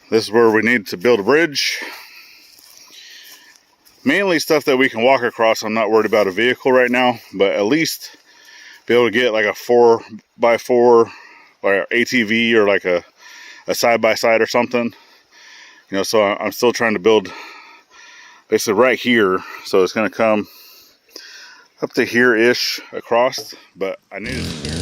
This is where we need to build a bridge. Mainly stuff that we can walk across. I'm not worried about a vehicle right now, but at least be able to get like a 4x4 or ATV or like a side-by-side or something. You know, so I'm still trying to build basically right here. So it's going to come up to here-ish across, but I need it to clear.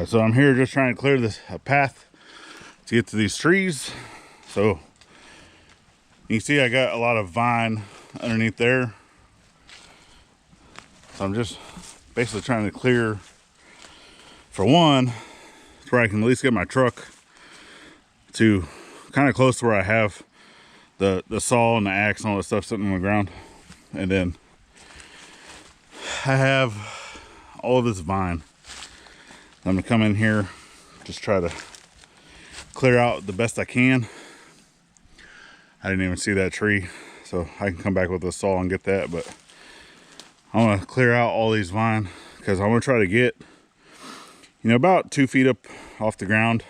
So I'm here just trying to clear this path to get to these trees. So you can see I got a lot of vine underneath there. So I'm just basically trying to clear, for one, where I can at least get my truck to kind of close to where I have the saw and the axe and all that stuff sitting on the ground. And then I have all of this vine. I'm gonna come in here, just try to clear out the best I can. I didn't even see that tree, so I can come back with a saw and get that, but I want to clear out all these vine because I want to try to get, you know, about 2 feet up off the ground,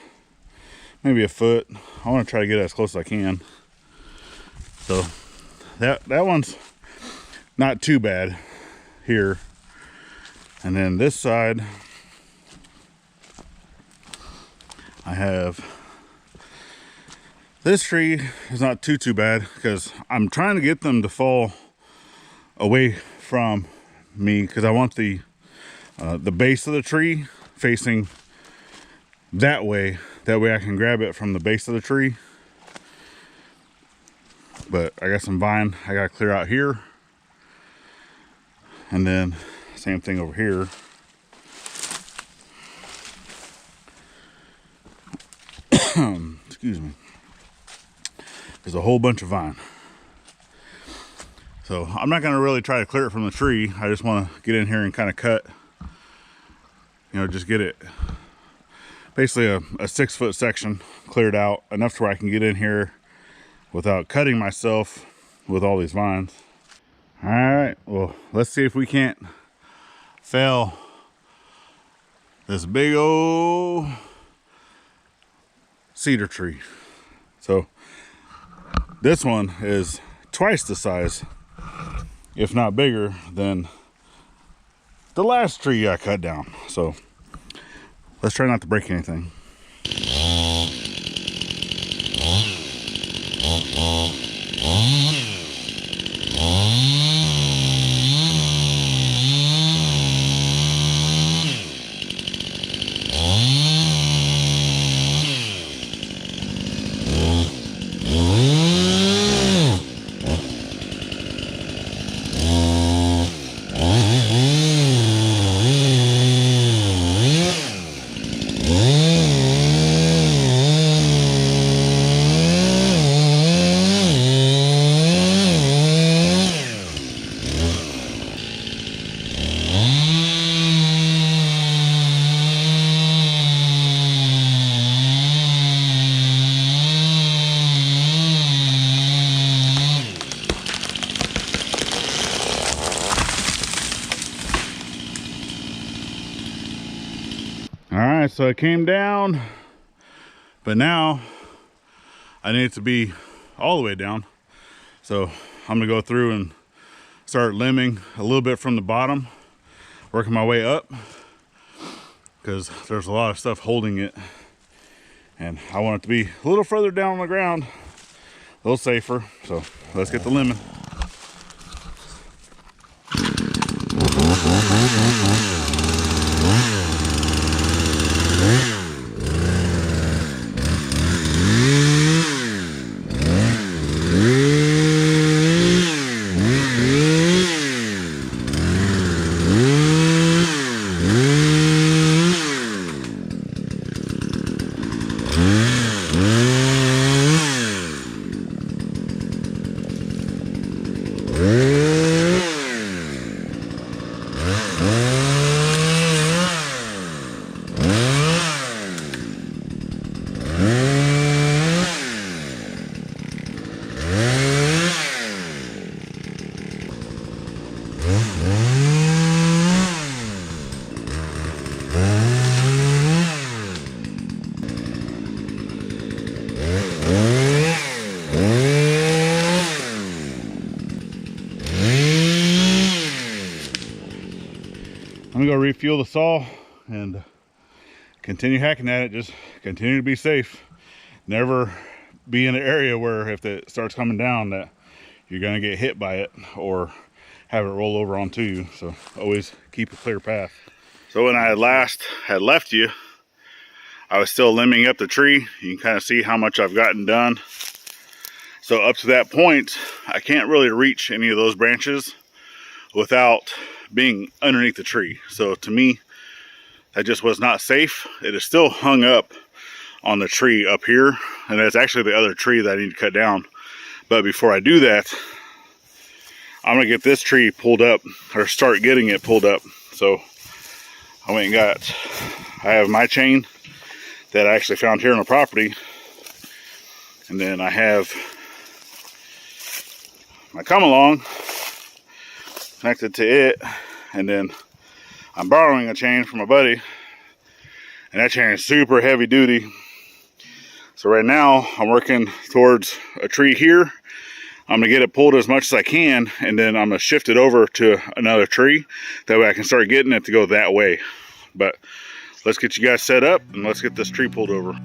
maybe a foot. I want to try to get as close as I can. So that one's not too bad here. And then this side, I have this tree is not too bad because I'm trying to get them to fall away from me because I want the base of the tree facing that way. That way I can grab it from the base of the tree. But I got some vine I gotta clear out here. And then same thing over here. Excuse me. There's a whole bunch of vine. So I'm not going to really try to clear it from the tree. I just want to get in here and kind of cut, you know, just get it basically a 6-foot section cleared out enough to where I can get in here without cutting myself with all these vines. All right, well, let's see if we can't fell this big old cedar tree. So this one is twice the size, if not bigger, than the last tree I cut down. So let's try not to break anything. Alright, so I came down, but now I need it to be all the way down. So I'm gonna go through and start limbing a little bit from the bottom, working my way up, because there's a lot of stuff holding it. And I want it to be a little further down on the ground, a little safer. So let's get the limbing. I'm gonna go refuel the saw and continue hacking at it. Just continue to be safe. Never be in an area where if it starts coming down that you're gonna get hit by it or have it roll over onto you. So always keep a clear path. So when I last had left you, I was still limbing up the tree. You can kind of see how much I've gotten done. So up to that point, I can't really reach any of those branches without being underneath the tree. So to me, that just was not safe. It is still hung up on the tree up here, and that's actually the other tree that I need to cut down. But before I do that, I'm gonna get this tree pulled up, or start getting it pulled up. So I went and I have my chain that I actually found here on the property, and then I have my come along connected to it, and then I'm borrowing a chain from a buddy, and that chain is super heavy duty. So right now I'm working towards a tree here. I'm gonna get it pulled as much as I can, and then I'm gonna shift it over to another tree. That way I can start getting it to go that way. But let's get you guys set up and let's get this tree pulled over.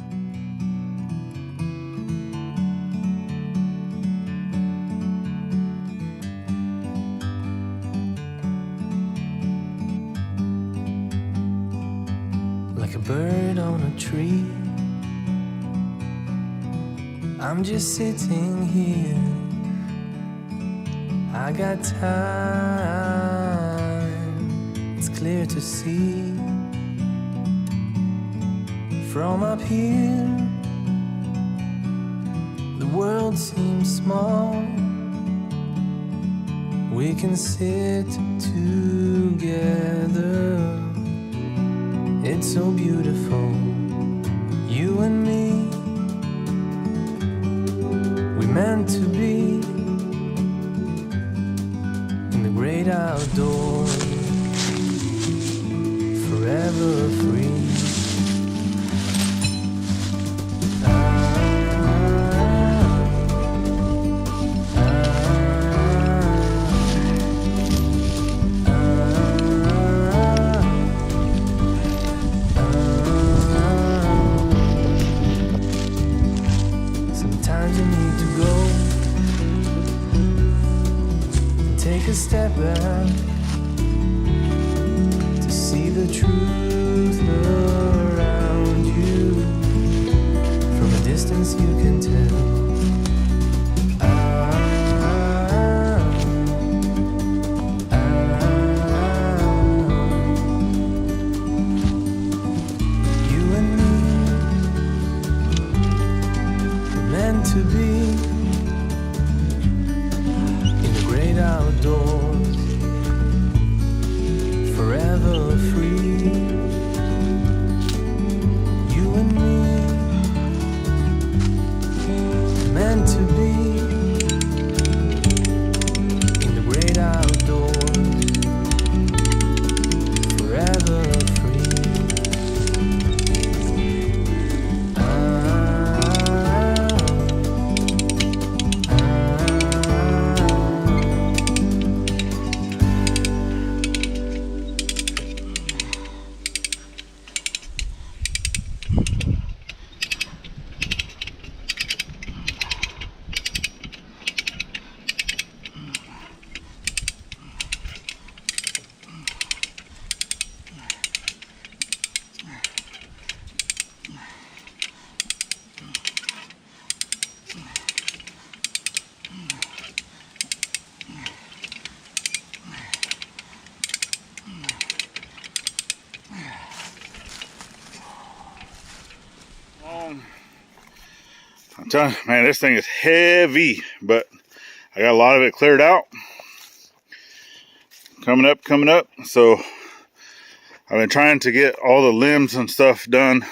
Like a bird on a tree, I'm just sitting here. I got time, it's clear to see. From up here, the world seems small. We can sit together. It's so beautiful, you and me. We meant to be in the great outdoors, forever free. Take a step back to see the truth around you. From a distance you can tell. You and me were meant to be outdoors, forever free. You and me, meant to be in the great outdoors, forever free. I'm telling you, man, this thing is heavy, but I got a lot of it cleared out. Coming up. So I've been trying to get all the limbs and stuff done.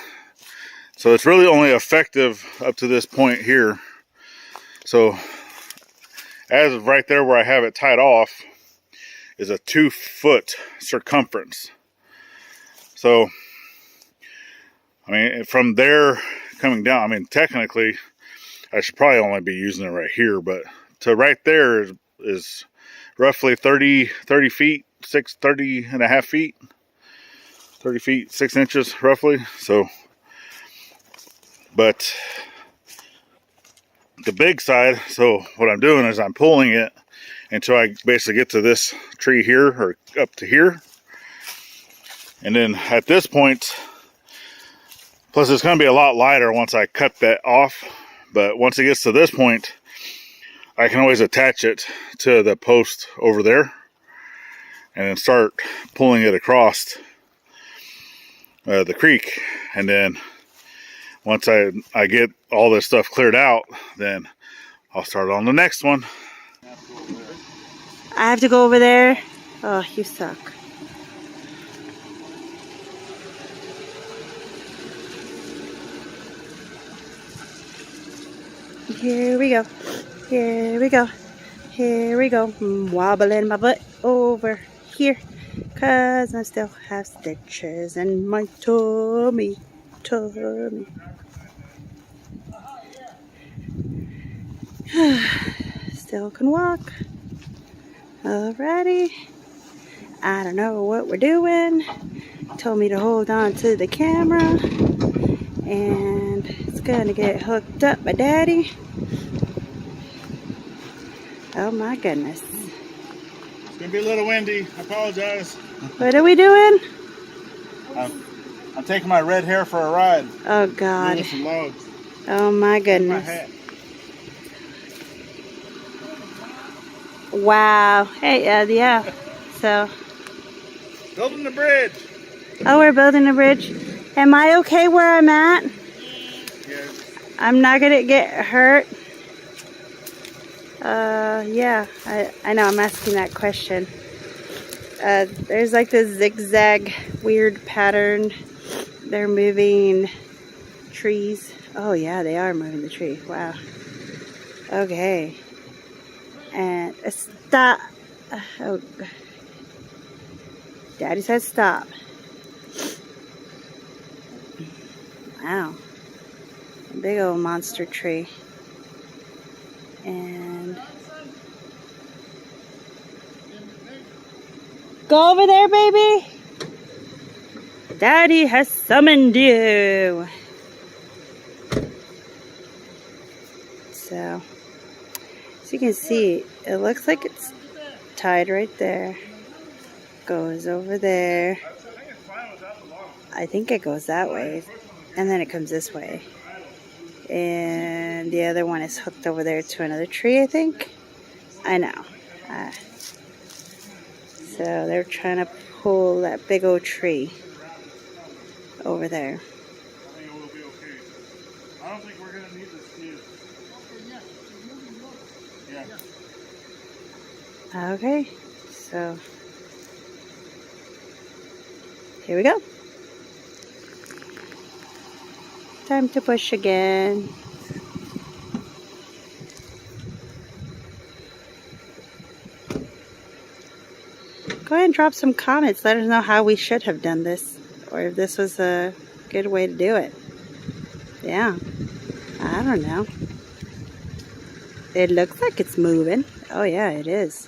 So it's really only effective up to this point here. So as of right there where I have it tied off is a 2-foot circumference. So, I mean, from there coming down, I mean, technically I should probably only be using it right here, but to right there is roughly 30 feet, 30 and a half feet, 30 feet, 6 inches roughly. So, but the big side, so what I'm doing is I'm pulling it until I basically get to this tree here or up to here. And then at this point, plus it's going to be a lot lighter once I cut that off. But once it gets to this point, I can always attach it to the post over there and then start pulling it across the creek. And then once I get all this stuff cleared out, then I'll start on the next one. I have to go over there. Oh, you suck. Here we go. Here we go. Here we go. I'm wobbling my butt over here, 'cause I still have stitches in my tummy. Still can walk. Alrighty. I don't know what we're doing. Told me to hold on to the camera. And it's gonna get hooked up by Daddy. Oh my goodness. It's gonna be a little windy. I apologize. What are we doing? I'm taking my red hair for a ride. Oh God. Moving some logs. Oh my goodness. My hat. Wow. Hey, yeah. So. Building the bridge. Oh, we're building a bridge. Am I okay where I'm at? Yes. I'm not gonna get hurt. Yeah. I know. I'm asking that question. There's like this zigzag weird pattern. They're moving trees. Oh yeah, they are moving the tree. Wow. Okay. And stop. Oh. Daddy says stop. Wow. A big old monster tree. And go over there, baby. Daddy has summoned you. So, as you can see, it looks like it's tied right there. Goes over there. I think it goes that way. And then it comes this way. And the other one is hooked over there to another tree, I think. I know. So they're trying to pull that big old tree over there. I think it will be okay. I don't think we're going to need this skid. Yeah. Okay. So here we go. Time to push again. Go ahead and drop some comments. Let us know how we should have done this, or if this was a good way to do it. Yeah, I don't know. It looks like it's moving. Oh yeah, it is.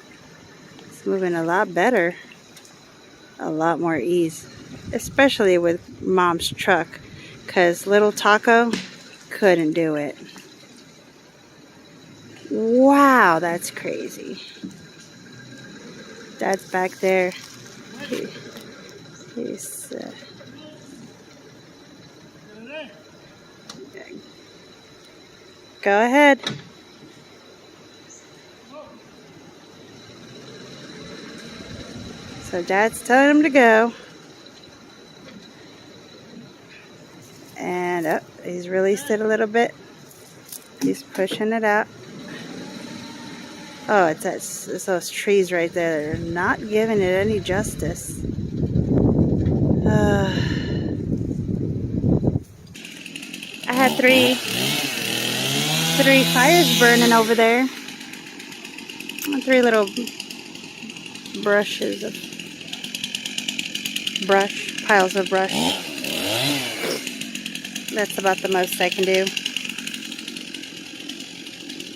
It's moving a lot better. A lot more ease. Especially with Mom's truck. Because little Taco couldn't do it. Wow, that's crazy. Dad's back there. He's go ahead. So Dad's telling him to go. And And oh, he's released it a little bit. He's pushing it out. Oh, it's those trees right there. They're not giving it any justice. I had three fires burning over there. 3 little brushes of brush, piles of brush. That's about the most I can do.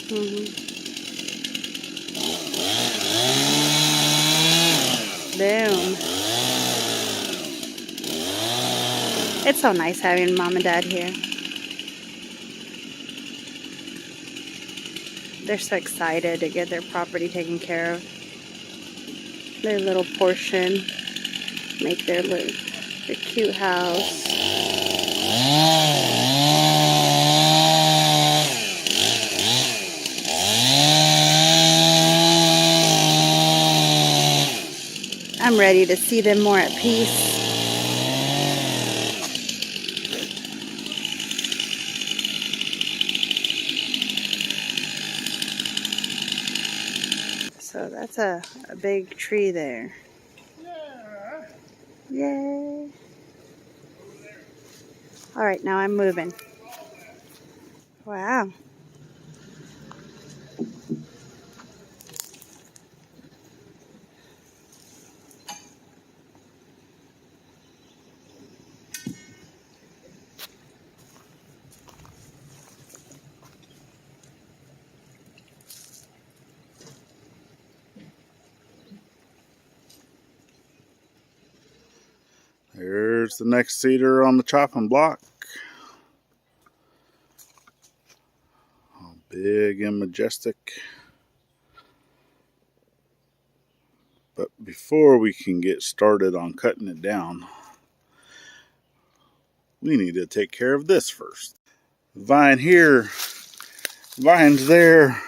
Boom. It's so nice having Mom and Dad here. They're so excited to get their property taken care of. Their little portion. Make their cute house. I'm ready to see them more at peace. So that's a big tree there. Yay. All right, now I'm moving. Wow. There's the next cedar on the chopping block. All big and majestic. But before we can get started on cutting it down, we need to take care of this first. Vine here, vines there,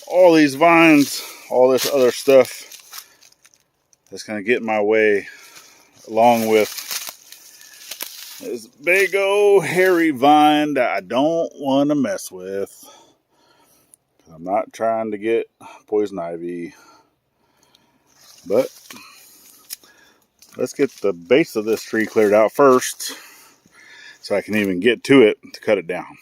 all these vines, all this other stuff that's going to get in my way, along with this big old hairy vine that I don't want to mess with. I'm not trying to get poison ivy. But let's get the base of this tree cleared out first so I can even get to it to cut it down.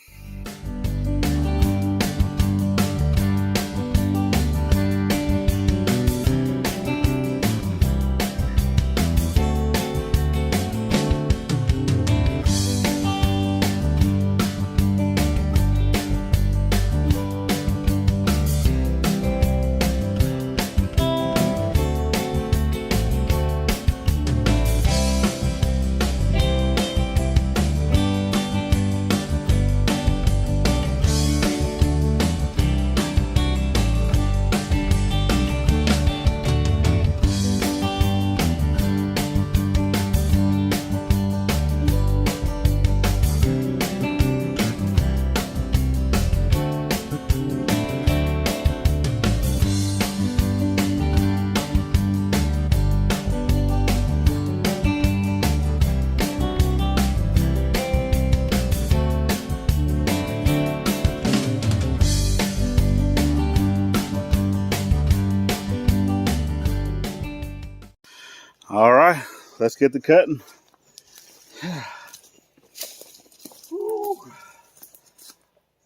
All right, let's get the cutting.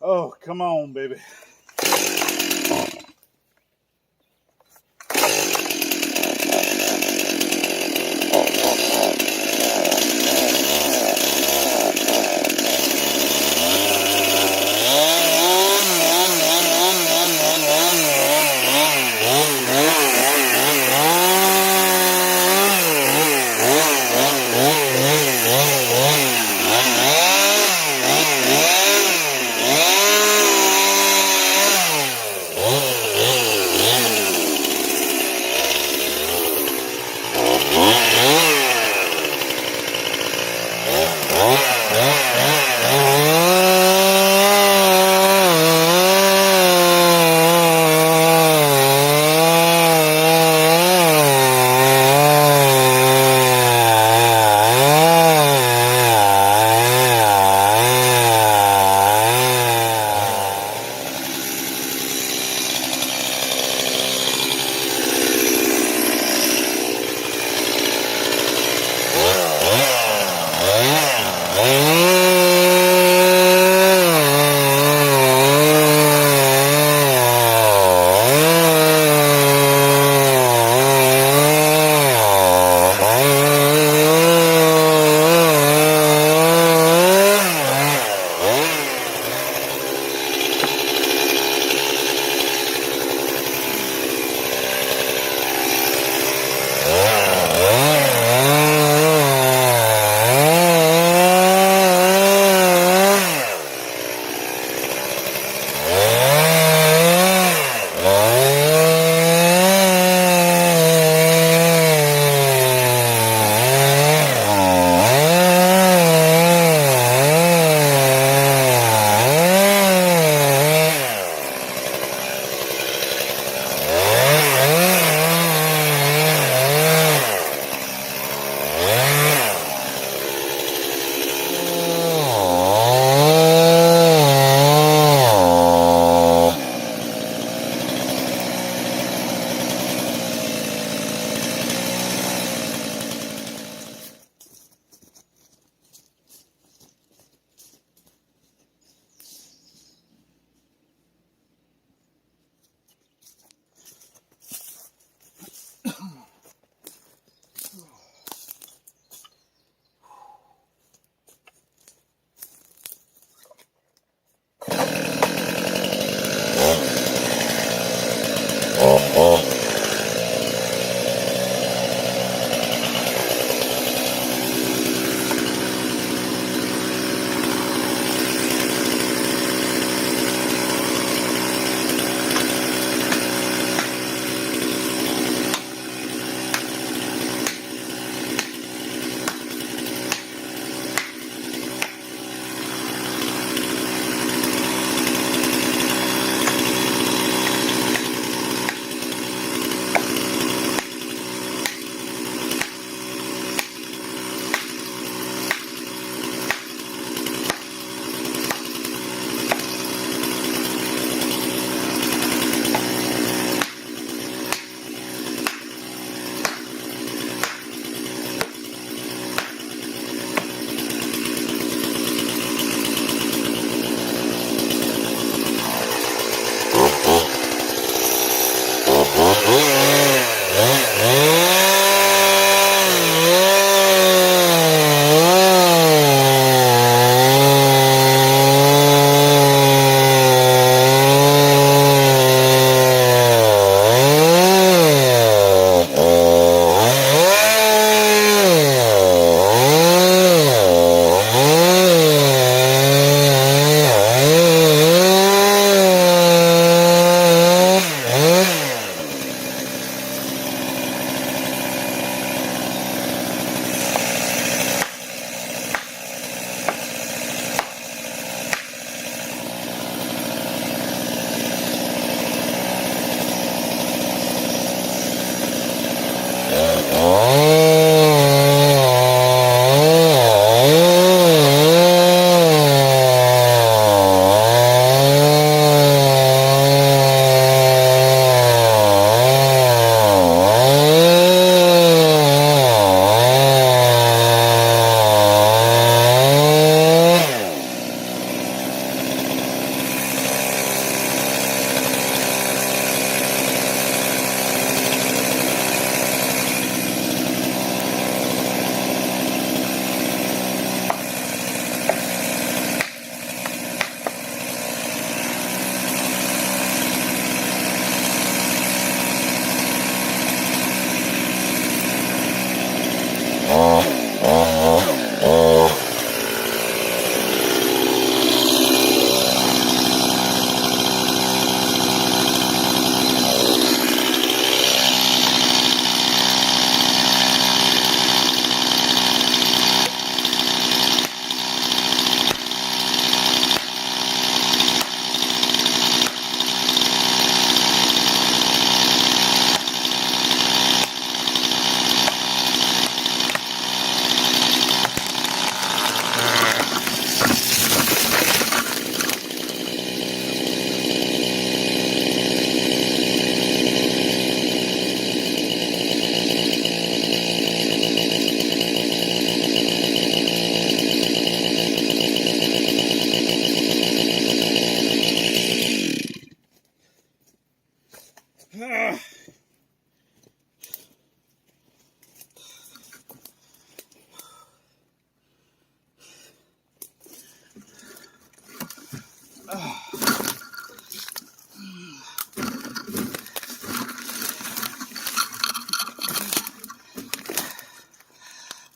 Oh, come on, baby.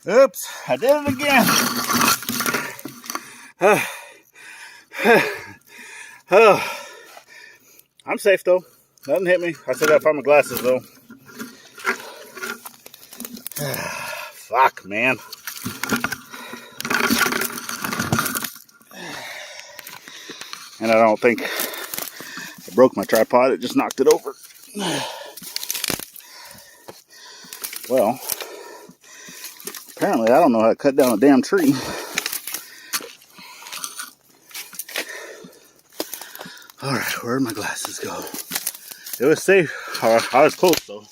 Oops, I did it again. I'm safe though. Nothing hit me. I still gotta find my glasses though. Fuck, man. And I don't think I broke my tripod. It just knocked it over. Well, apparently I don't know how to cut down a damn tree. Alright, where'd my glasses go? It was safe. I was close though.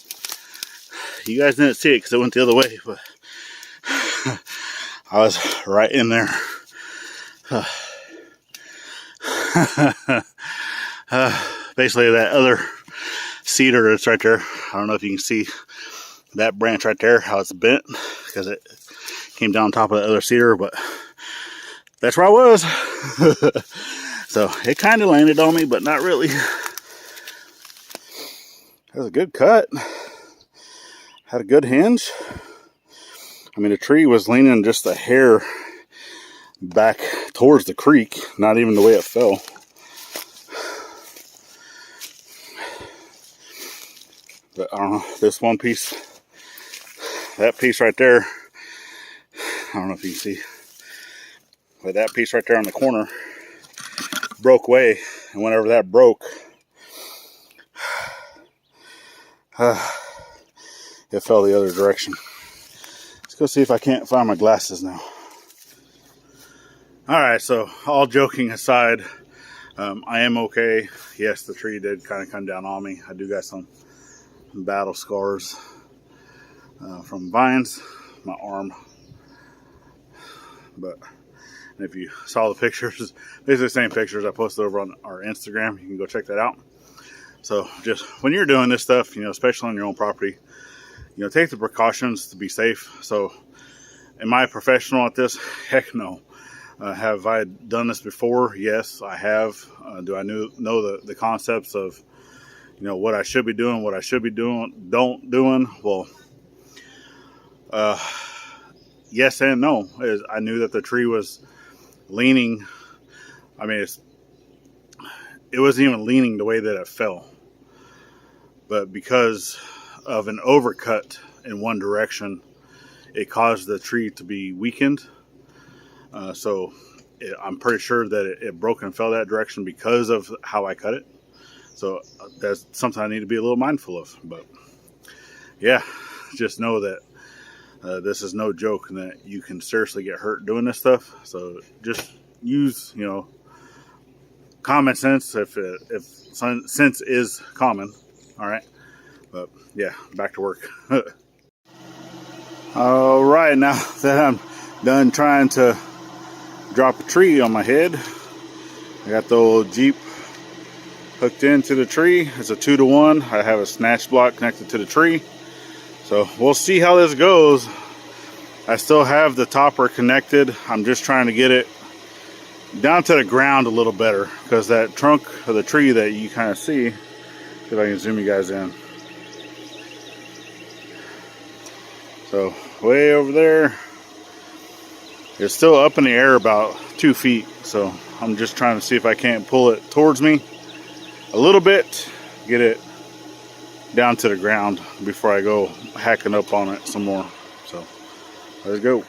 You guys didn't see it because it went the other way, but I was right in there. Basically that other cedar that's right there, I don't know if you can see that branch right there, how it's bent because it came down top of the other cedar, but that's where I was. So it kind of landed on me, but not really. That was a good cut. Had a good hinge. I mean, the tree was leaning just a hair back towards the creek, not even the way it fell. But I don't know, this one piece, that piece right there, I don't know if you can see, but that piece right there on the corner broke away, and whenever that broke, it fell the other direction. Let's go see if I can't find my glasses now. Alright, so all joking aside, I am okay. Yes, the tree did kind of come down on me. I do got some battle scars from vines, my arm. But if you saw the pictures, basically the same pictures I posted over on our Instagram, you can go check that out. So just when you're doing this stuff, you know, especially on your own property, you know, take the precautions to be safe. So am I a professional at this? Heck no. Have I done this before? Yes, I have. Do I know the concepts of, you know, what I should be doing, what I should be doing, don't doing? Well, yes and no. I knew that the tree was leaning. I mean, it wasn't even leaning the way that it fell. But because of an overcut in one direction, it caused the tree to be weakened. So I'm pretty sure that it broke and fell that direction because of how I cut it. So that's something I need to be a little mindful of. But yeah, just know that this is no joke and that you can seriously get hurt doing this stuff. So just use, you know, common sense if sense is common. All right. But yeah, back to work. All right, now that I'm done trying to drop a tree on my head, I got the old Jeep hooked into the tree. It's a 2-to-1. I have a snatch block connected to the tree. So we'll see how this goes. I still have the topper connected. I'm just trying to get it down to the ground a little better because that trunk of the tree that you kind of see, if I can zoom you guys in. So way over there, it's still up in the air about 2 feet. So I'm just trying to see if I can't pull it towards me a little bit, get it down to the ground before I go hacking up on it some more. So let's go.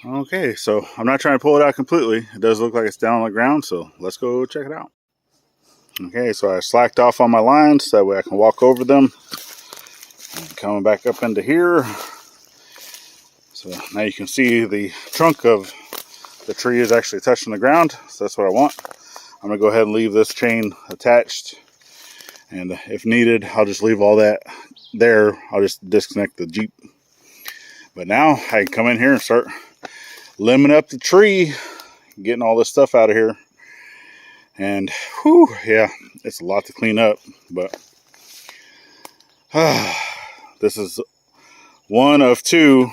Okay, so I'm not trying to pull it out completely. It does look like it's down on the ground, so let's go check it out. Okay, so I slacked off on my lines so that way I can walk over them. And coming back up into here. So now you can see the trunk of the tree is actually touching the ground. So that's what I want. I'm going to go ahead and leave this chain attached. And if needed, I'll just leave all that there. I'll just disconnect the Jeep. But now I can come in here and start limbing up the tree, getting all this stuff out of here. And whew, yeah, it's a lot to clean up, but this is one of two.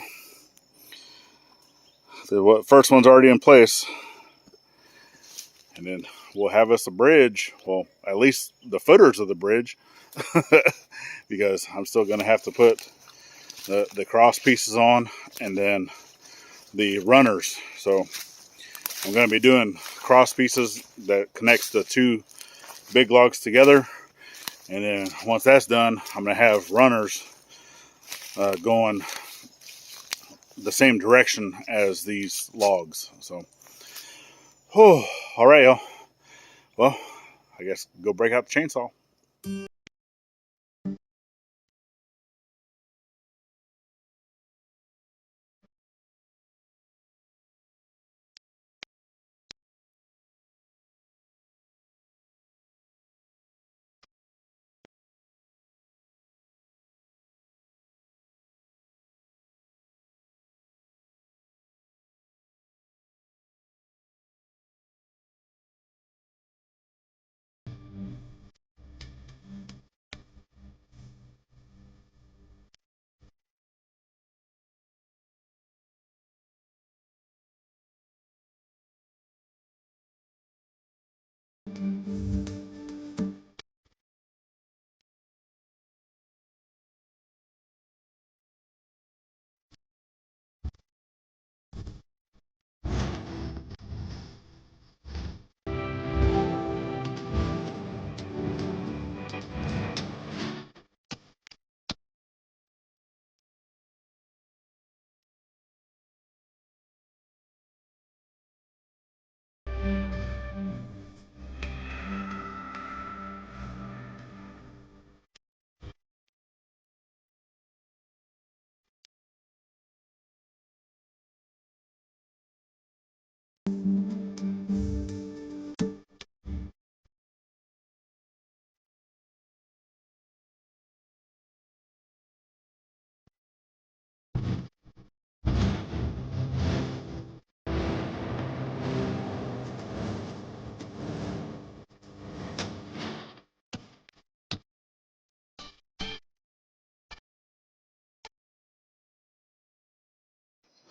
The first one's already in place, and then we'll have us a bridge. Well, at least the footers of the bridge, because I'm still going to have to put the cross pieces on, and then the runners. So I'm going to be doing cross pieces that connects the two big logs together, and then once that's done, I'm going to have runners going the same direction as these logs. So, oh, all right, y'all. Well, I guess go break out the chainsaw.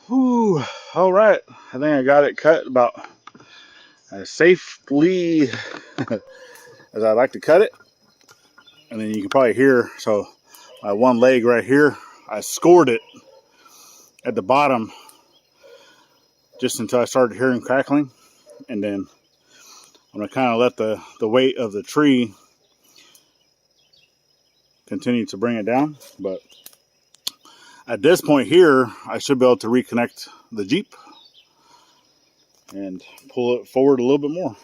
Whew, all right. I think I got it cut about as safely as I like to cut it. And then you can probably hear, so my one leg right here, I scored it at the bottom just until I started hearing crackling. And then I'm going to kind of let the weight of the tree continue to bring it down. But at this point here, I should be able to reconnect the Jeep and pull it forward a little bit more.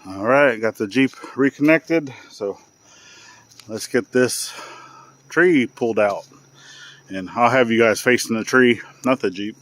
All right, got the Jeep reconnected. So let's get this tree pulled out. And I'll have you guys facing the tree, not the Jeep.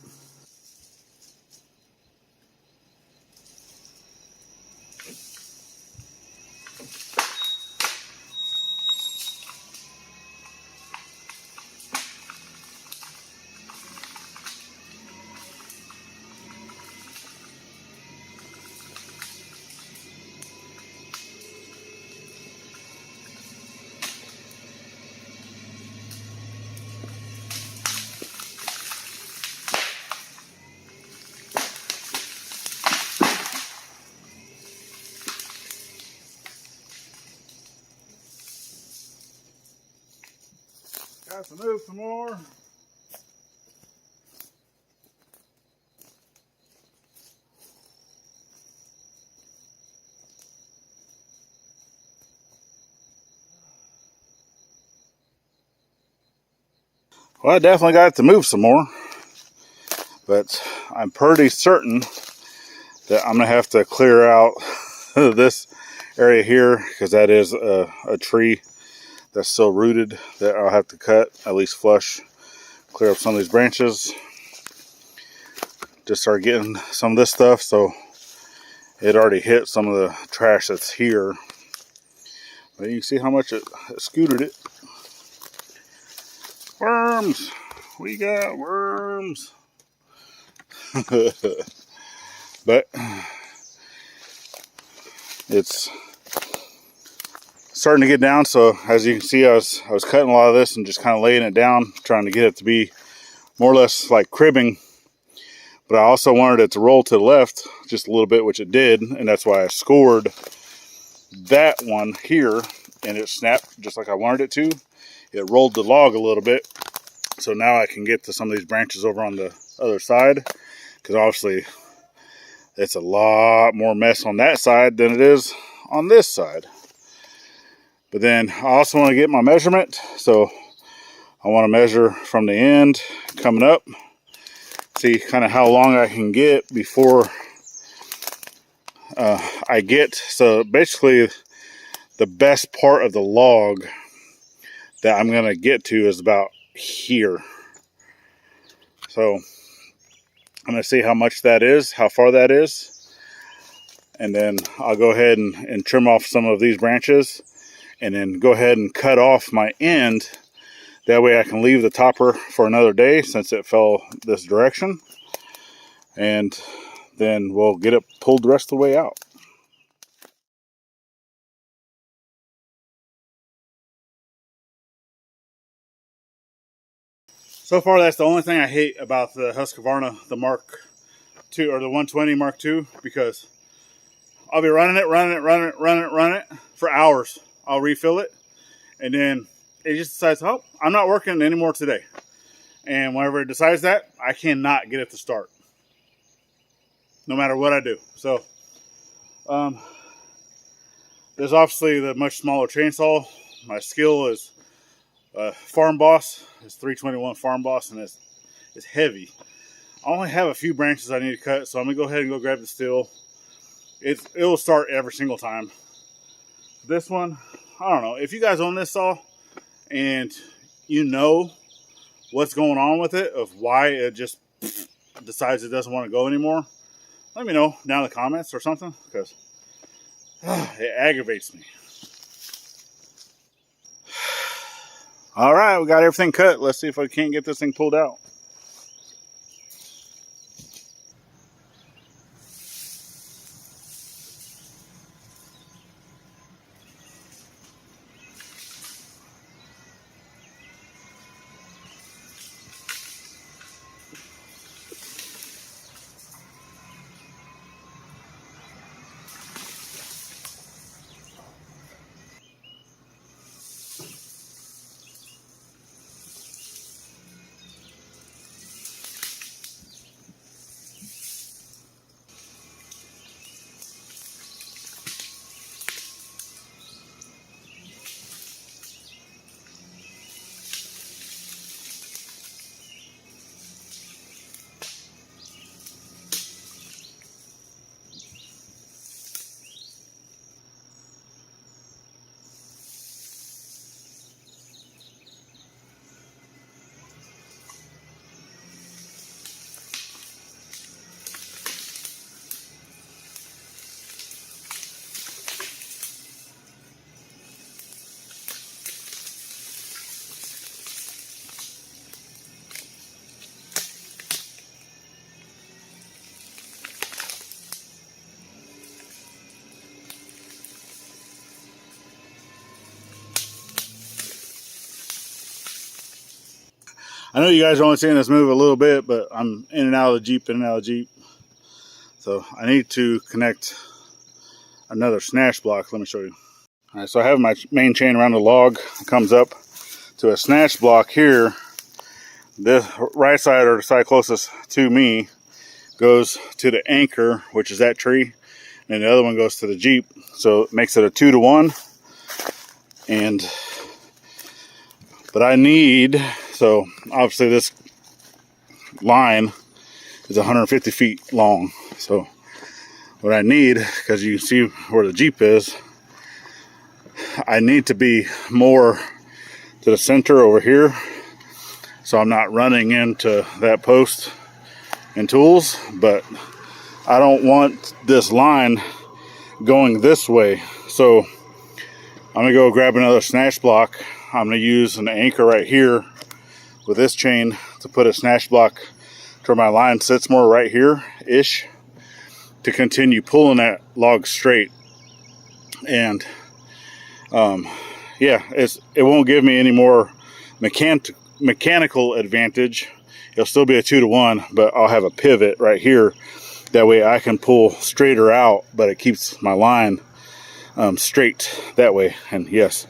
Got to move some more. Well, I definitely got to move some more, but I'm pretty certain that I'm gonna have to clear out this area here, because that is a tree that's still rooted that I'll have to cut, at least flush, clear up some of these branches. Just start getting some of this stuff, so it already hit some of the trash that's here. But you can see how much it scooted it. Worms! We got worms! But it's starting to get down, so as you can see, I was cutting a lot of this and just kind of laying it down, trying to get it to be more or less like cribbing. But I also wanted it to roll to the left just a little bit, which it did, and that's why I scored that one here, and it snapped just like I wanted it to. It rolled the log a little bit, so now I can get to some of these branches over on the other side, because obviously it's a lot more mess on that side than it is on this side. But then I also want to get my measurement, so I want to measure from the end coming up, see kind of how long I can get before I get. So basically the best part of the log that I'm going to get to is about here. So I'm going to see how much that is, how far that is, and then I'll go ahead and trim off some of these branches, and then go ahead and cut off my end. That way I can leave the topper for another day since it fell this direction, and then we'll get it pulled the rest of the way out. So far, that's the only thing I hate about the Husqvarna, the Mark II, or the 120 Mark II, because I'll be running it for hours. I'll refill it, and then it just decides, oh, I'm not working anymore today. And whenever it decides that, I cannot get it to start, no matter what I do. So, there's obviously the much smaller chainsaw. My skill is Farm Boss. It's 321 Farm Boss, and it's heavy. I only have a few branches I need to cut, so I'm gonna go ahead and go grab the steel. It will start every single time. This one, I don't know. If you guys own this saw and you know what's going on with it, of why it just decides it doesn't want to go anymore, let me know down in the comments or something, because it aggravates me. All right, we got everything cut. Let's see if I can't get this thing pulled out. I know you guys are only seeing this move a little bit, but I'm in and out of the Jeep, So I need to connect another snatch block. Let me show you. All right, so I have my main chain around the log. It comes up to a snatch block here. This right side, or the side closest to me, goes to the anchor, which is that tree, and the other one goes to the Jeep. So it makes it a 2-to-1. But I need, so obviously this line is 150 feet long. So what I need, because you can see where the Jeep is, I need to be more to the center over here, so I'm not running into that post and tools. But I don't want this line going this way, so I'm gonna go grab another snatch block. I'm gonna use an anchor right here with this chain to put a snatch block to where my line sits more right here ish, to continue pulling that log straight. And yeah, it won't give me any more mechanical advantage. It'll still be a 2-to-1, but I'll have a pivot right here. That way I can pull straighter out, but it keeps my line straight that way. And yes,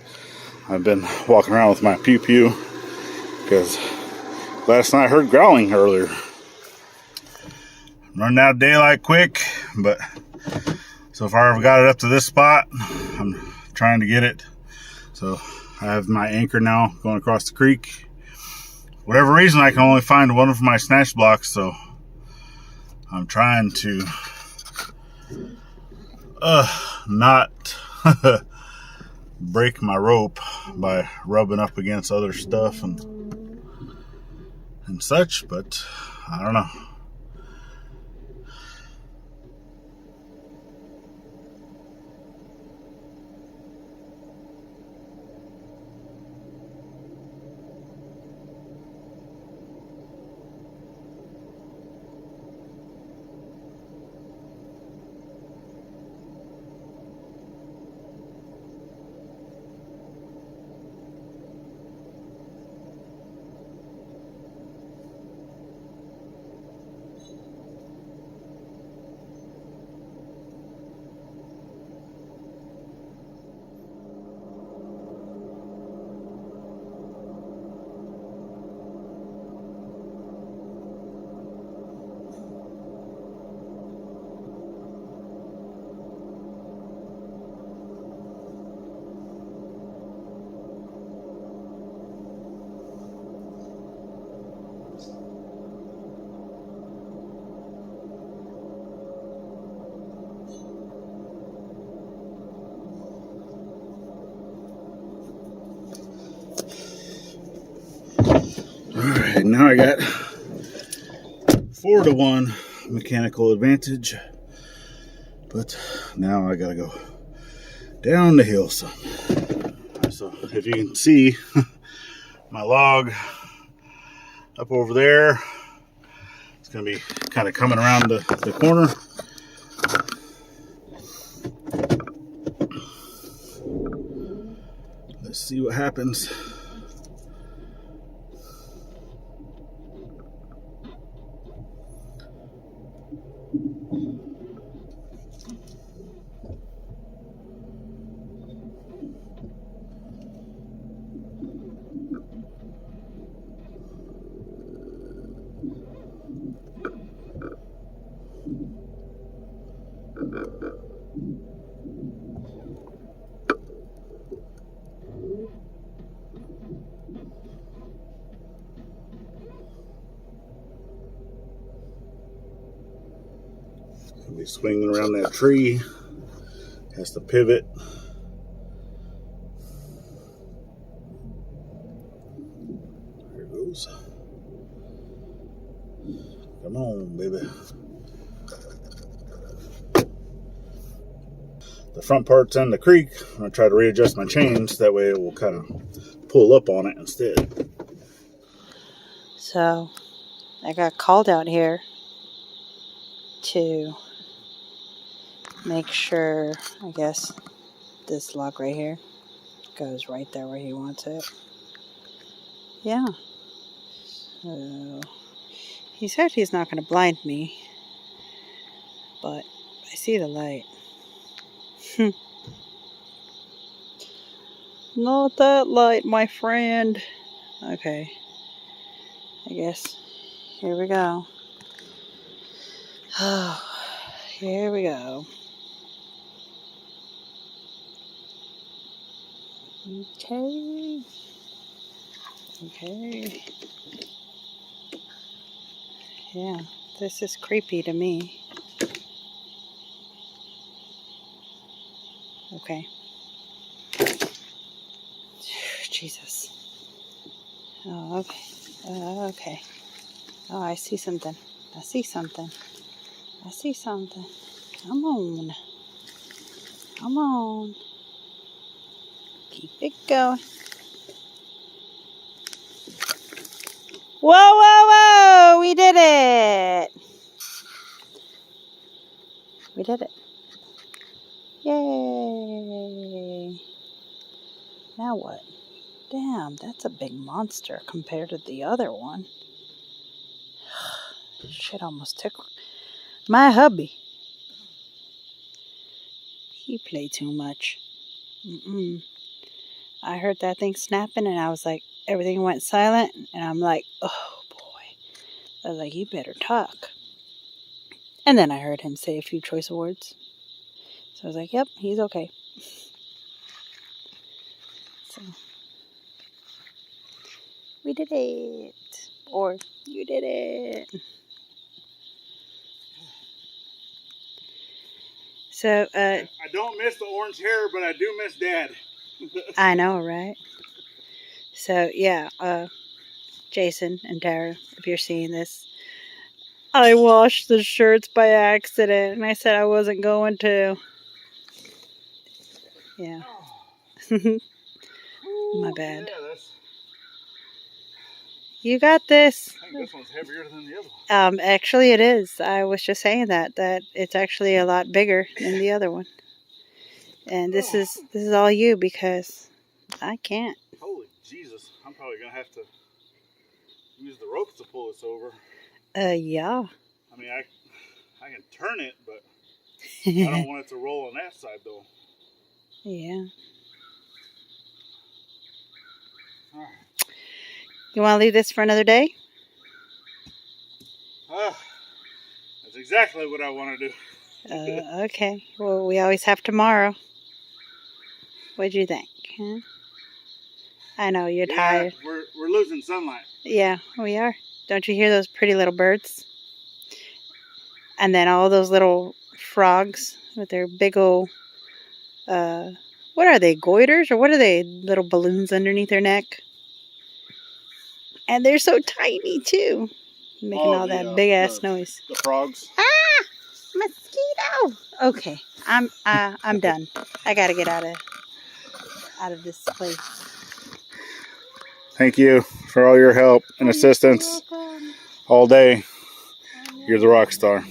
I've been walking around with my pew pew because last night I heard growling earlier. I'm running out of daylight quick, but so far I've got it up to this spot. I'm trying to get it. So I have my anchor now going across the creek. Whatever reason, I can only find one of my snatch blocks, so I'm trying to not break my rope by rubbing up against other stuff and such, but I don't know. Alright, now I got 4-to-1 mechanical advantage, but now I gotta go down the hill some. So if you can see my log up over there, it's gonna be kind of coming around the corner. Let's see what happens. Be swinging around that tree, has to pivot. There it goes. Come on, baby. The front part's in the creek. I'm gonna try to readjust my chains, that way it will kind of pull up on it instead. So I got called out here to make sure, I guess, this log right here goes right there where he wants it. Yeah. So he said he's not going to blind me, but I see the light. Not that light, my friend. Okay. I guess. Here we go. Oh, here we go. Okay. Okay. Yeah, this is creepy to me. Okay. Jesus. Oh, okay. Okay. Oh, I see something. I see something. I see something. Come on. Come on. Keep it going. Whoa, whoa, whoa! We did it! We did it. Yay! Now what? Damn, that's a big monster compared to the other one. Shit almost took my hubby. He played too much. I heard that thing snapping and I was like, everything went silent. And I'm like, oh boy. I was like, you better talk. And then I heard him say a few choice words. So I was like, yep, he's okay. So we did it. Or you did it. So, I don't miss the orange hair, but I do miss Dad. I know, right? So, yeah, Jason and Tara, if you're seeing this, I washed the shirts by accident, and I said I wasn't going to. Yeah. My bad. Yeah, You got this. I think this one's heavier than the other one. Actually, it is. I was just saying that it's actually a lot bigger than the other one. And this is all you because I can't. Holy Jesus! I'm probably gonna have to use the ropes to pull this over. Yeah. I mean, I can turn it, but I don't want it to roll on that side though. Yeah. All right. You want to leave this for another day? That's exactly what I want to do. Okay. Well, we always have tomorrow. What'd you think? Huh? I know you're tired. We're losing sunlight. Yeah, we are. Don't you hear those pretty little birds? And then all those little frogs with their big old, what are they, goiters? Or what are they, little balloons underneath their neck? And they're so tiny, too. Making all that big-ass noise. The frogs. Ah! Mosquito! Okay, I'm done. I gotta get out of this place. Thank you for all your help and assistance all day. You're the rock star.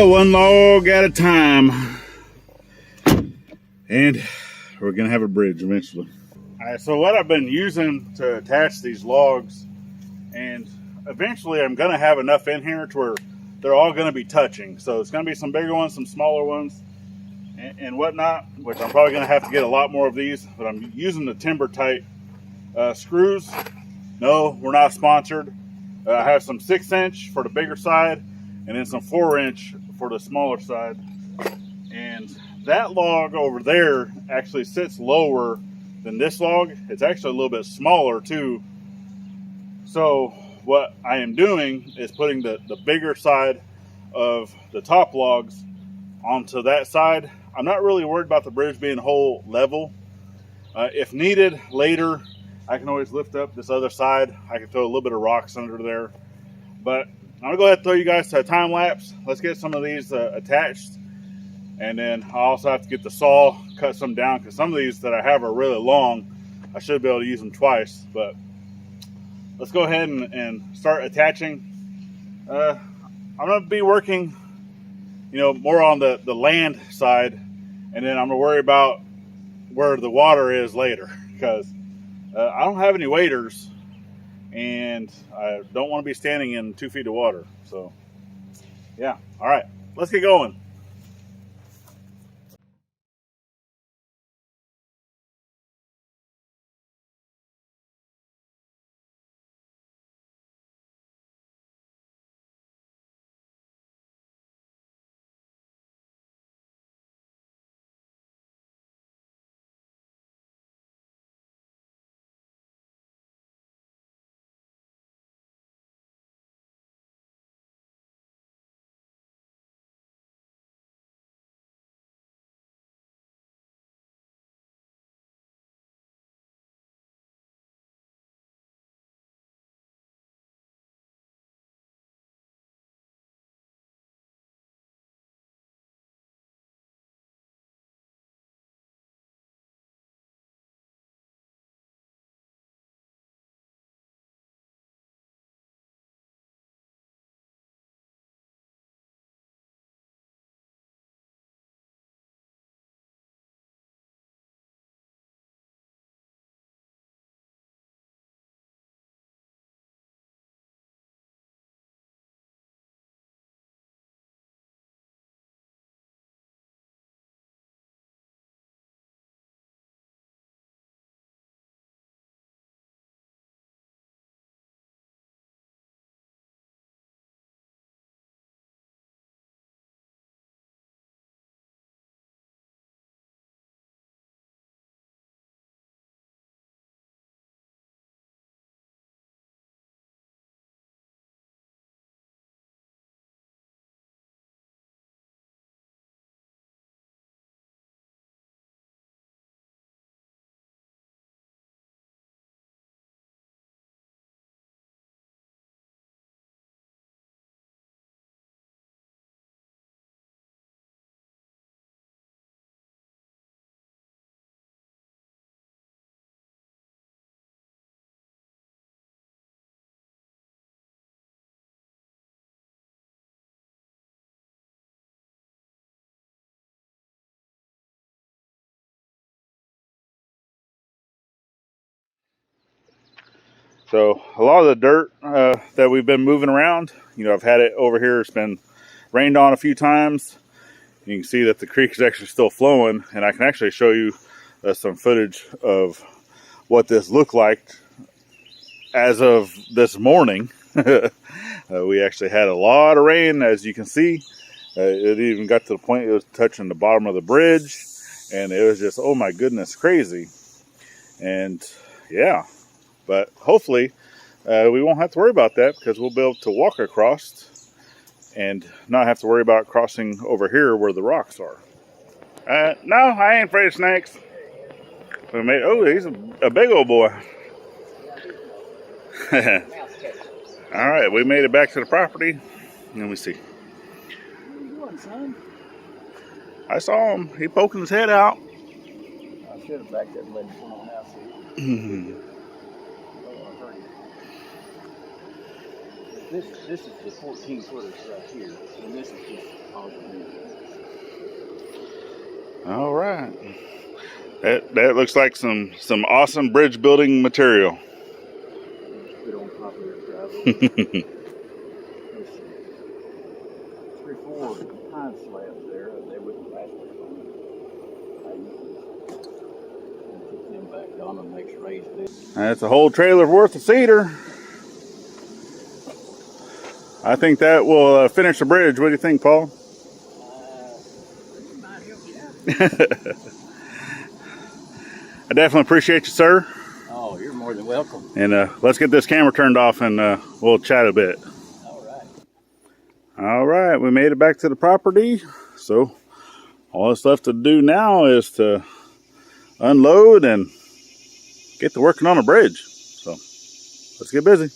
One log at a time. And we're gonna have a bridge eventually. Alright, so what I've been using to attach these logs, and eventually I'm gonna have enough in here to where they're all gonna be touching. So it's gonna be some bigger ones, some smaller ones, and whatnot, which I'm probably gonna have to get a lot more of these, but I'm using the timber tight Screws, no, we're not sponsored. I have some 6-inch for the bigger side and then some 4-inch for the smaller side. And that log over there actually sits lower than this log. It's actually a little bit smaller too. So what I am doing is putting the bigger side of the top logs onto that side. I'm not really worried about the bridge being whole level. If needed later, I can always lift up this other side. I can throw a little bit of rocks under there. But I'm gonna go ahead and throw you guys to a time lapse. Let's get some of these attached. And then I also have to get the saw, cut some down, because some of these that I have are really long. I should be able to use them twice, but let's go ahead and start attaching. I'm gonna be working, more on the land side, and then I'm gonna worry about where the water is later, because I don't have any waders, and I don't want to be standing in 2 feet of water. So, yeah. All right, let's get going. So a lot of the dirt that we've been moving around, I've had it over here. It's been rained on a few times. You can see that the creek is actually still flowing, and I can actually show you some footage of what this looked like as of this morning. We actually had a lot of rain, as you can see. It even got to the point it was touching the bottom of the bridge, and it was just, oh my goodness, crazy. And yeah, but hopefully we won't have to worry about that, because we'll be able to walk across and not have to worry about crossing over here where the rocks are. No, I ain't afraid of snakes. Oh, he's a big old boy. All right, we made it back to the property. Let me see. What are you doing, son? I saw him. He poking his head out. I should have backed that lady from the house here. Mm-hmm. I don't want to hurt you. This is the 14-footers right here, and this is just all the new. All right. That looks like some awesome bridge building material. Put on top of their driveway. Let's see. 3-4 pine slabs there. They wouldn't last very long. I usually put them back on and make sure raised bed. That's a whole trailer worth of cedar. I think that will finish the bridge. What do you think, Paul? Might help you out. I definitely appreciate you, sir. Oh, you're more than welcome. And let's get this camera turned off and we'll chat a bit. All right. All right, we made it back to the property. So all that's left to do now is to unload and get to working on a bridge. So let's get busy.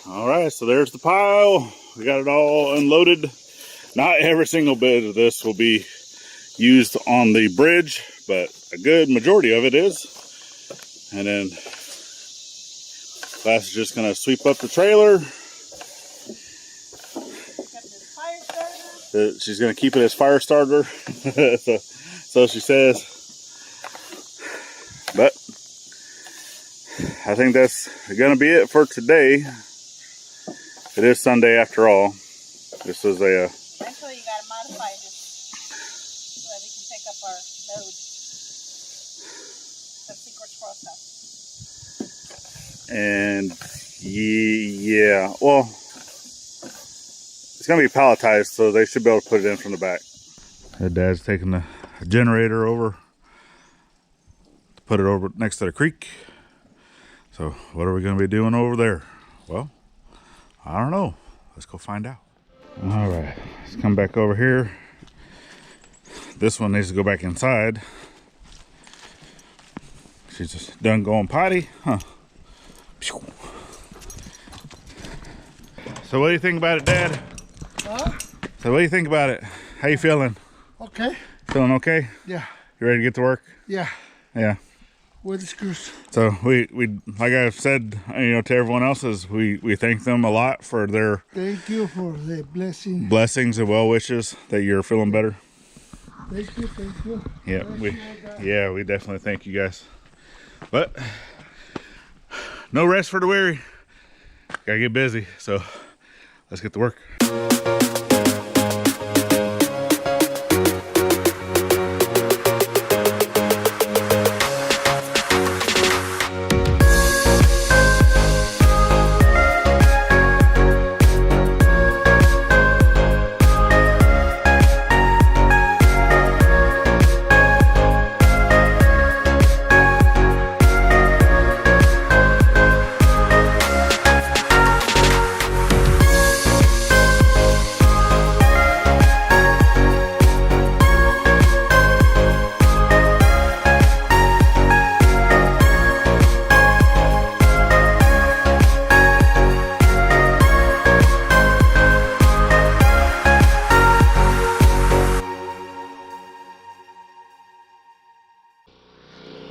All right, so there's the pile. We got it all unloaded. Not every single bit of this will be used on the bridge, but a good majority of it is. And then Class is just gonna sweep up the trailer. She's gonna keep it as fire starter. so she says. But I think that's gonna be it for today. It is Sunday after all. This is a Eventually you gotta modify this so that we can pick up our load. The secret cross house. and yeah, well, it's gonna be palletized, so they should be able to put it in from the back. Dad's taking the generator over to put it over next to the creek. So what are we gonna be doing over there? Well, I don't know. Let's go find out. All right, let's come back over here. This one needs to go back inside. She's just done going potty, huh? So what do you think about it, Dad? Huh? So what do you think about it? How you feeling? Okay. Feeling okay? Yeah. You ready to get to work? Yeah. Yeah. With the screws. So we like I've said, you know, to everyone else, is we thank them a lot for their Thank you for the blessing. blessings and well wishes that you're feeling better. Thank you. Thank you. Yeah, we definitely thank you guys. But no rest for the weary. Gotta get busy. So let's get to work.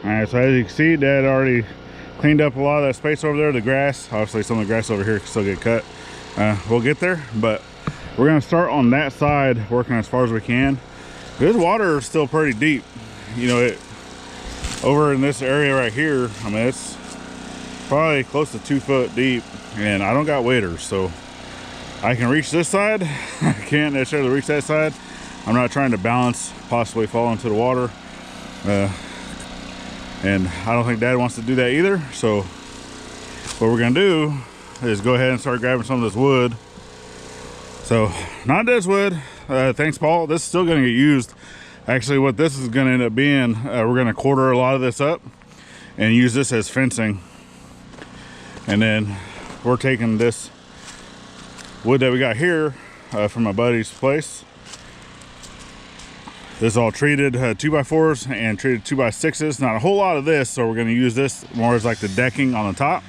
Alright, so as you can see, Dad already cleaned up a lot of that space over there, the grass. Obviously some of the grass over here can still get cut. We'll get there, but we're gonna start on that side, working as far as we can. This water is still pretty deep. You know, it over in this area right here, I mean, it's probably close to 2 foot deep, and I don't got waders, so I can reach this side. I can't necessarily reach that side. I'm not trying to balance, possibly fall into the water. And I don't think Dad wants to do that either. So what we're gonna do is go ahead and start grabbing some of this wood. So not this wood, thanks Paul, this is still gonna get used. Actually what this is gonna end up being, we're gonna quarter a lot of this up and use this as fencing. And then we're taking this wood that we got here from my buddy's place. This is all treated 2x4s and treated 2x6s. Not a whole lot of this, so we're going to use this more as like the decking on the top.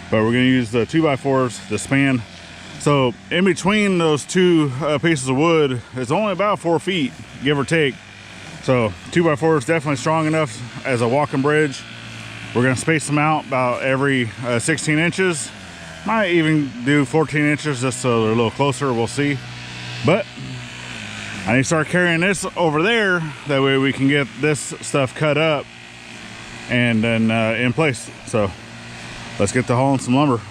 But we're going to use the 2x4s, the span. So in between those two pieces of wood, it's only about 4 feet, give or take. So 2x4 is definitely strong enough as a walking bridge. We're going to space them out about every 16 inches. Might even do 14 inches just so they're a little closer, we'll see. But I need to start carrying this over there. That way we can get this stuff cut up and then in place. So let's get to hauling some lumber.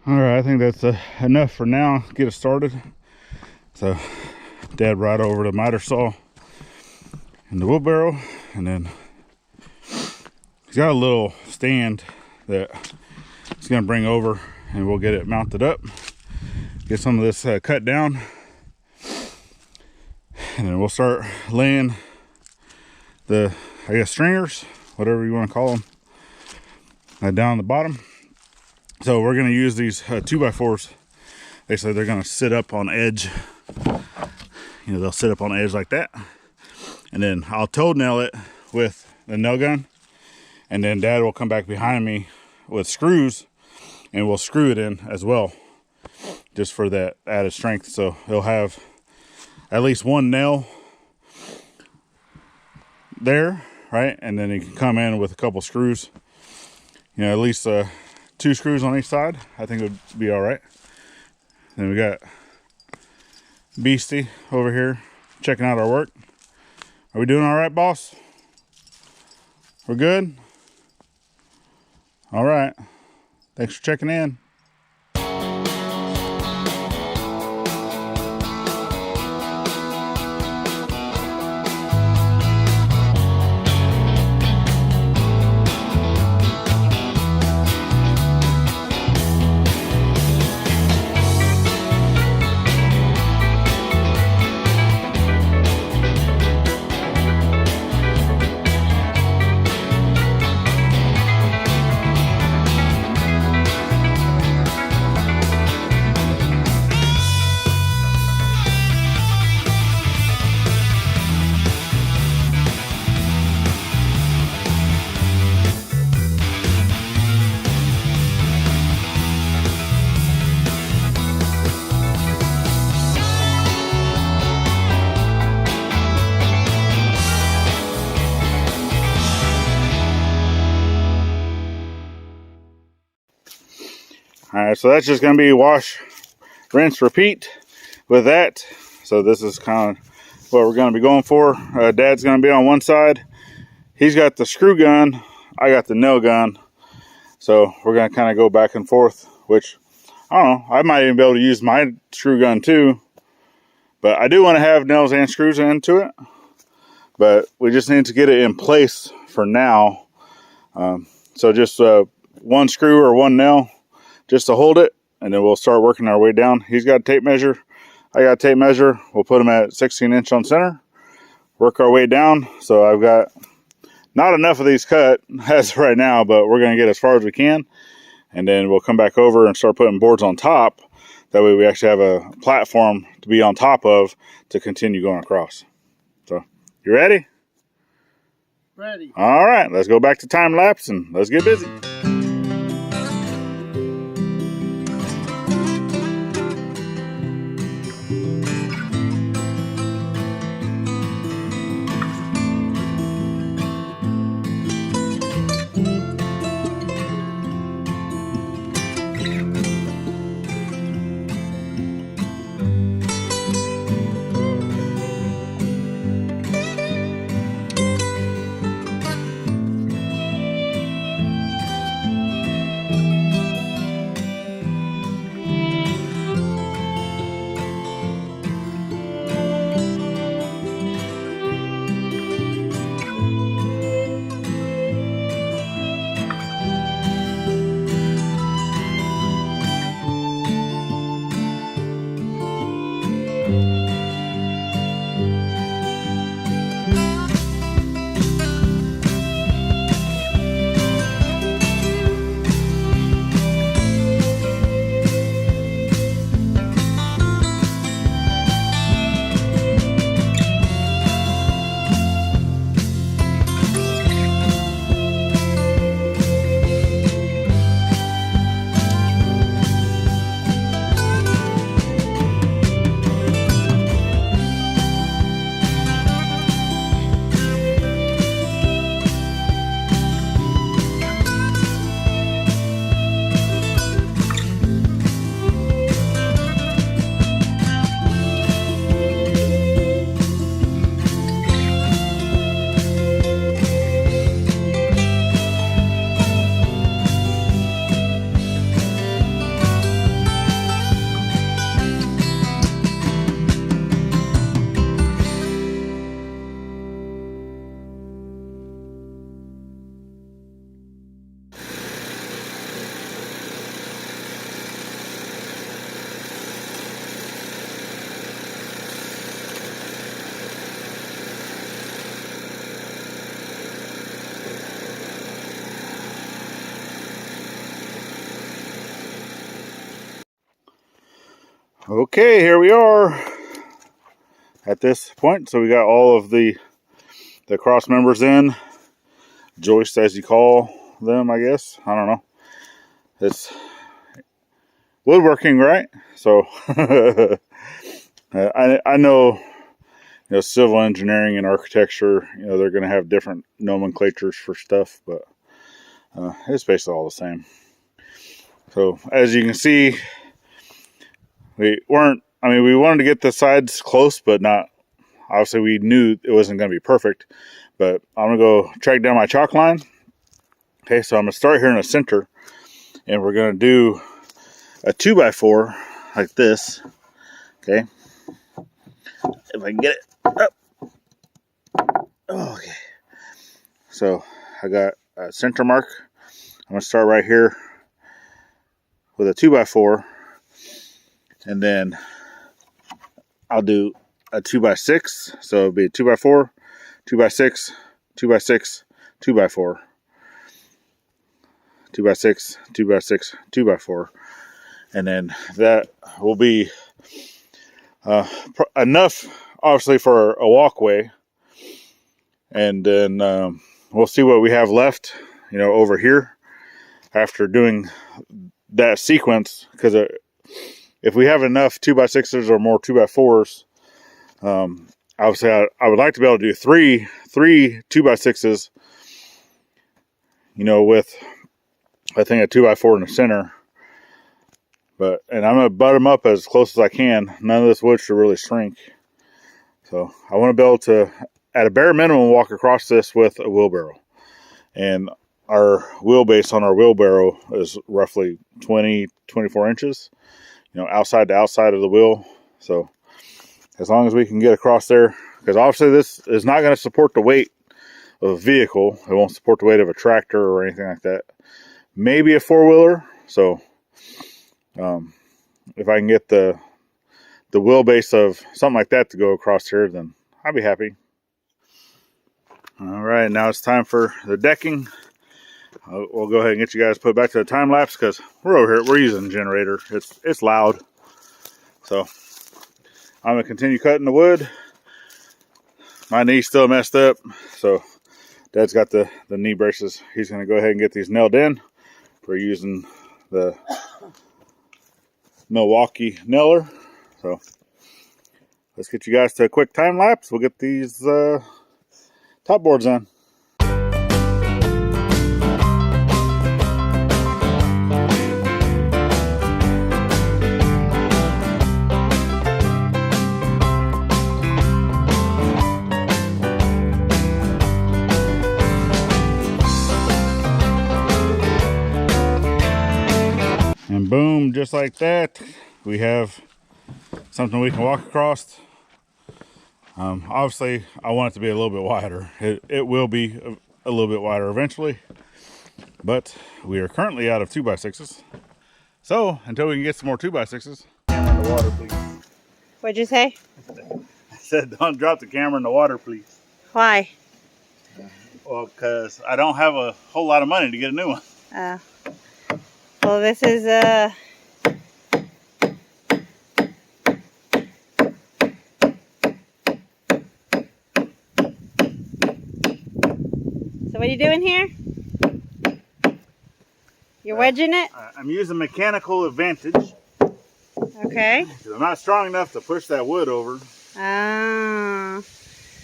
Alright, I think that's enough for now. Get it started. So Dad brought over the miter saw and the wheelbarrow, and then he's got a little stand that he's going to bring over, and we'll get it mounted up, get some of this cut down, and then we'll start laying the, I guess, stringers, whatever you want to call them, down the bottom. So we're going to use these 2x4s. Basically, they're going to sit up on edge. You know, they'll sit up on edge like that. And then I'll toe nail it with the nail gun. And then Dad will come back behind me with screws, and we'll screw it in as well, just for that added strength. So he'll have at least one nail there, right? And then he can come in with a couple screws. You know, at least 2 screws on each side. I think it would be all right. Then we got Beastie over here checking out our work. Are we doing all right, boss? We're good? All right. Thanks for checking in. All right, so that's just going to be wash, rinse, repeat with that. So this is kind of what we're going to be going for. Dad's going to be on one side. He's got the screw gun. I got the nail gun. So we're going to kind of go back and forth, which I don't know, I might even be able to use my screw gun too. But I do want to have nails and screws into it. But we just need to get it in place for now. So just one screw or one nail just to hold it. And then we'll start working our way down. He's got a tape measure. I got a tape measure. We'll put them at 16 inch on center. Work our way down. So I've got not enough of these cut as right now, but we're going to get as far as we can. And then we'll come back over and start putting boards on top. That way we actually have a platform to be on top of to continue going across. So, you ready? Ready. All right, let's go back to time lapse and let's get busy. Okay, here we are at this point. So we got all of the cross members in, joists as you call them, I guess. I don't know. It's woodworking, right? So I know, civil engineering and architecture, they're going to have different nomenclatures for stuff, but it's basically all the same. So as you can see, we wanted to get the sides close, but not, obviously we knew it wasn't going to be perfect, but I'm going to go track down my chalk line. Okay, so I'm going to start here in the center, and we're going to do a 2x4 like this. Okay, if I can get it up. Okay, so I got a center mark. I'm going to start right here with a 2x4. And then I'll do a 2x6. So it'll be a 2x4, 2x6, 2x6, 2x4, 2x6, 2x6, 2x4. And then that will be enough, obviously, for a walkway. And then we'll see what we have left, over here after doing that sequence. Because if we have enough 2x6s or more 2x4s, obviously I would like to be able to do three 2x6s, with, I think, a 2x4 in the center. And I'm going to butt them up as close as I can. None of this wood should really shrink. So I want to be able to, at a bare minimum, walk across this with a wheelbarrow. And our wheelbase on our wheelbarrow is roughly 24 inches, outside to outside of the wheel. So as long as we can get across there, because obviously this is not going to support the weight of a vehicle. It won't support the weight of a tractor or anything like that. Maybe a four-wheeler. So if I can get the wheelbase of something like that to go across here, then I'll be happy. All right, now it's time for the decking. We'll go ahead and get you guys put back to the time lapse because we're over here. We're using the generator. It's loud. So I'm gonna continue cutting the wood. My knee's still messed up, so Dad's got the knee braces. He's gonna go ahead and get these nailed in. We're using the Milwaukee nailer. So let's get you guys to a quick time lapse. We'll get these top boards on. And boom, just like that, we have something we can walk across. Obviously, I want it to be a little bit wider. It will be a little bit wider eventually, but we are currently out of 2x6s. So until we can get some more 2x6s, camera in the water, please. What'd you say? I said, don't drop the camera in the water, please. Why? Well, because I don't have a whole lot of money to get a new one. Well, this is So what are you doing here? You're wedging it? I'm using mechanical advantage. Okay. Because I'm not strong enough to push that wood over Ah.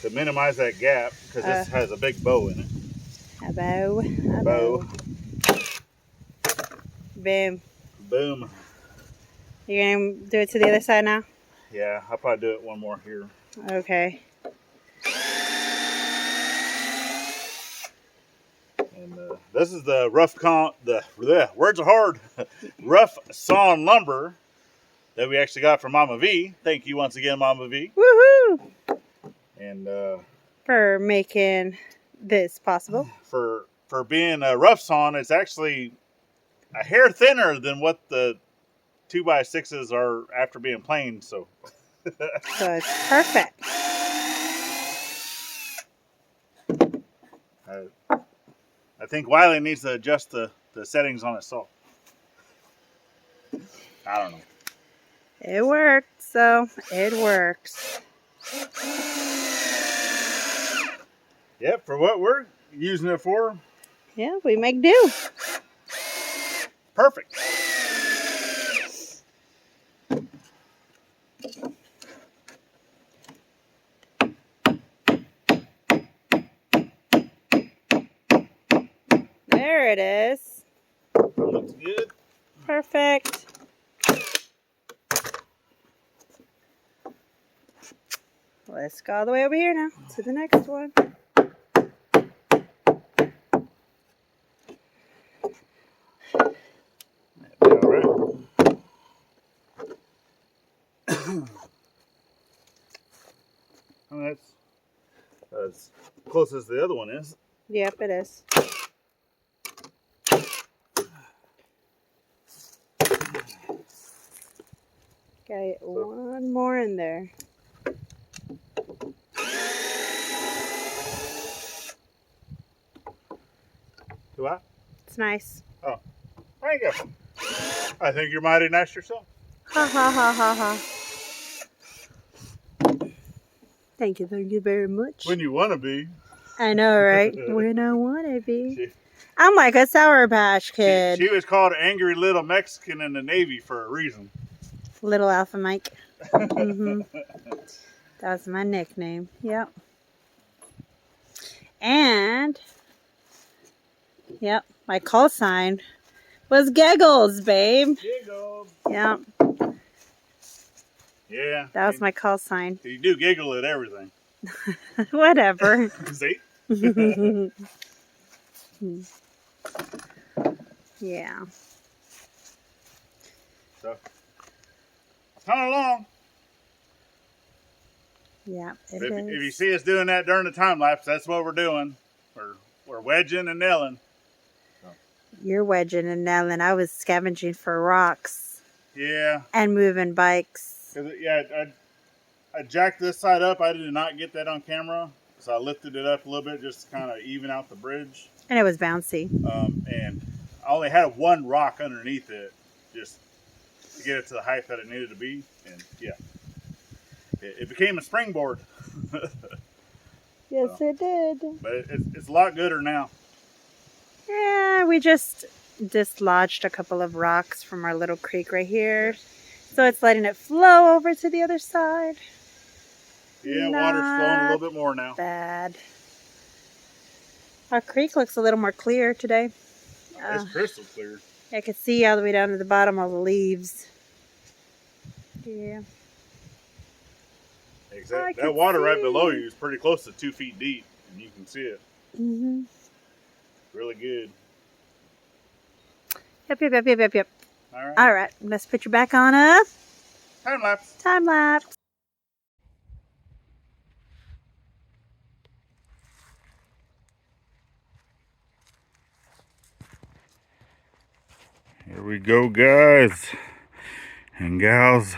to minimize that gap, because this has a big bow in it. A bow. A Bow. Boom. Boom. You're going to do it to the other side now? Yeah, I'll probably do it one more here. Okay. And this is the words are hard. Rough sawn lumber that we actually got from Mama V. Thank you once again, Mama V. Woohoo! And For making this possible. for being a rough sawn, it's actually a hair thinner than what the 2x6s are after being plain. So So it's perfect. I think Wiley needs to adjust the settings on his saw. I don't know. It worked, so it works. Yep, for what we're using it for, Yeah, we make do. perfect. There it is. Looks good. Perfect. Let's go all the way over here now to the next one. All right. Well, that's as close as the other one is. Yep, it is. Got one more in there. Do I? It's nice. Oh, thank you. I think you're mighty nice yourself. Ha ha ha ha ha. Thank you very much. When you want to be. I know, right? When I want to be. I'm like a Sour Patch Kid. She was called Angry Little Mexican in the Navy for a reason. Little Alpha Mike. Mm-hmm. That's my nickname. Yep. And, yep, my call sign was Giggles, babe. Giggle. Yep. Yeah. That was my call sign. You do giggle at everything. Whatever. See? Yeah. So, it's kind of long. Yeah, it If is. you see us doing that during the time lapse, that's what we're doing. We're wedging and nailing. You're wedging and nailing. I was scavenging for rocks. Yeah. And moving bikes. Yeah, I jacked this side up. I did not get that on camera. So I lifted it up a little bit just to kind of even out the bridge. And it was bouncy. And I only had one rock underneath it just to get it to the height that it needed to be. And yeah, it became a springboard. Yes, it did. But it's a lot gooder now. Yeah, we just dislodged a couple of rocks from our little creek right here. So it's letting it flow over to the other side. Yeah, water's flowing a little bit more now. Bad. Our creek looks a little more clear today. It's crystal clear. I can see all the way down to the bottom of the leaves. Yeah. Exactly. That water right below you is pretty close to 2 feet deep, and you can see it. Mm-hmm. Really good. Yep. All right. All right, let's put you back on a Time lapse. time lapse. Here we go, guys and gals.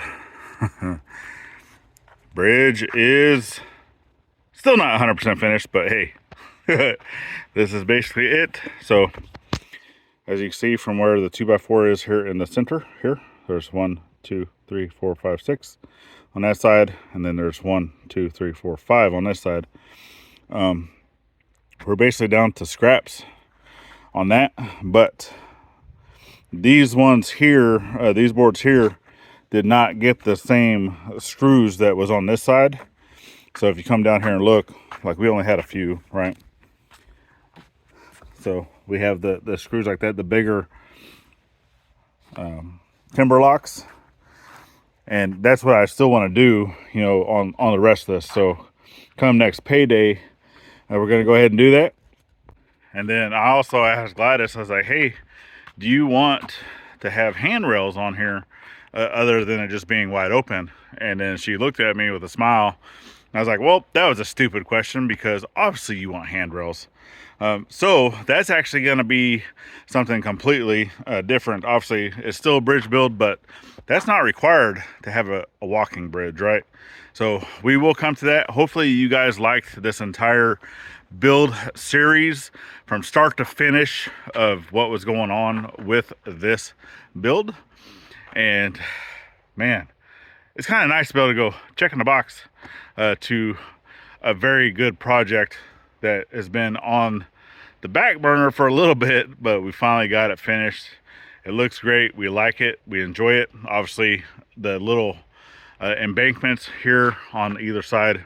Bridge is still not 100% finished, but hey, this is basically it. So as you can see from where the 2x4 is here in the center here, there's 1, 2, 3, 4, 5, 6 on that side, and then there's 1, 2, 3, 4, 5 on this side. We're basically down to scraps on that, but these ones here, these boards here, did not get the same screws that was on this side. So if you come down here and look, like we only had a few, right? So we have the screws like that, the bigger timber locks, and that's what I still want to do, you know, on the rest of this. So come next payday, we're gonna go ahead and do that. And then I also asked Gladys, I was like, hey, do you want to have handrails on here other than it just being wide open? And then she looked at me with a smile. I was like, well, that was a stupid question, because obviously you want handrails. So that's actually going to be something completely different. Obviously, it's still a bridge build, but that's not required to have a walking bridge, right? So we will come to that. Hopefully you guys liked this entire build series from start to finish of what was going on with this build. And man, it's kind of nice to be able to go check in the box to a very good project that has been on the back burner for a little bit, but we finally got it finished. It looks great. We like it. We enjoy it. Obviously, the little embankments here on either side,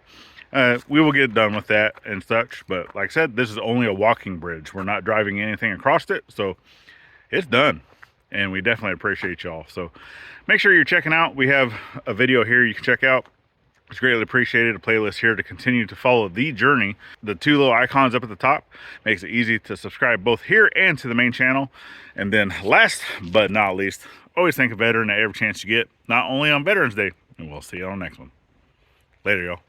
we will get done with that and such. But like I said, this is only a walking bridge. We're not driving anything across it, so it's done. And we definitely appreciate y'all. So make sure you're checking out. We have a video here you can check out. It's greatly appreciated. A playlist here to continue to follow the journey. The 2 little icons up at the top makes it easy to subscribe both here and to the main channel. And then last but not least, always think of veteran at every chance you get, not only on Veterans Day. And we'll see you on the next one. Later, y'all.